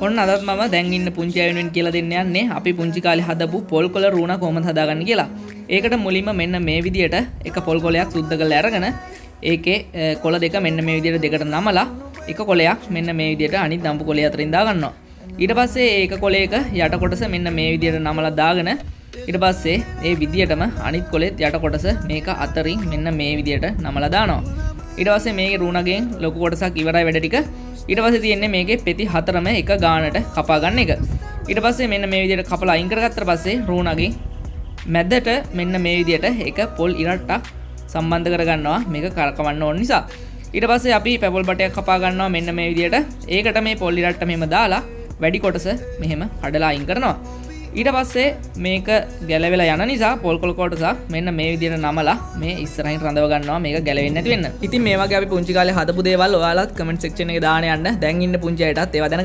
ඔන්න අදත් මම දැන් ඉන්න පුංචි අය වෙනුවෙන් කියලා දෙන්න යන්නේ අපි පුංචි කාලේ හදපු පොල් කොළ රූණ කොහොමද හදාගන්නේ කියලා. ඒකට මුලින්ම මෙන්න මේ විදියට එක පොල් කොළයක් සුද්ධ කරලා අරගෙන ඒකේ කොළ දෙක මෙන්න මේ විදියට දෙකට නමලා එක කොළයක් මෙන්න මේ විදියට අනිත් දම්පු කොළය අතරින් දා ගන්නවා. ඊට පස්සේ ඒක කොළයක යට කොටස මෙන්න මේ විදියට නමලා දාගෙන ඊට පස්සේ ඒ විදියටම අනිත් කොළෙත් යට කොටස මේක අතරින් මෙන්න මේ විදියට නමලා දානවා. ඊට පස්සේ මේකේ රූණගෙන් ලොකු කොටසක් ඉවරයි වැඩ ටික. ඊට පස්සේ තියෙන්නේ මේකේ පෙති හතරම එක ගානට කපා ගන්න එක. ඊට පස්සේ මෙන්න මේ විදියට කපලා අයින් කරගත්තට පස්සේ රූණගෙන් මැදට මෙන්න මේ විදියට එක පොල් ඉරට්ටක් සම්බන්ධ කරගන්නවා මේක කරකවන්න ඕන නිසා. ඊට පස්සේ අපි පැපොල් බටයක් කපා ගන්නවා මෙන්න මේ විදියට. ඒකට මේ පොල් ඉරට්ට මෙහෙම දාලා වැඩි කොටස මෙහෙම කඩලා අයින් කරනවා. ඊට පස්සේ මේක ගැලවෙලා යන නිසා පොල් කොළ කොටසක් මෙන්න මේ විදියට නමලා මේ ඉස්සරහින් රඳව ගන්නවා මේක ගැලවෙන්නේ නැති වෙන්න. ඉතින් මේ වගේ අපි පුංචි කාලේ හදපු දේවල් ඔයාලත් කමෙන්ට් සෙක්ෂන් එකේ දාන්න යන්න. දැන් ඉන්න පුංචි අයටත් ඒවා දැනගන්න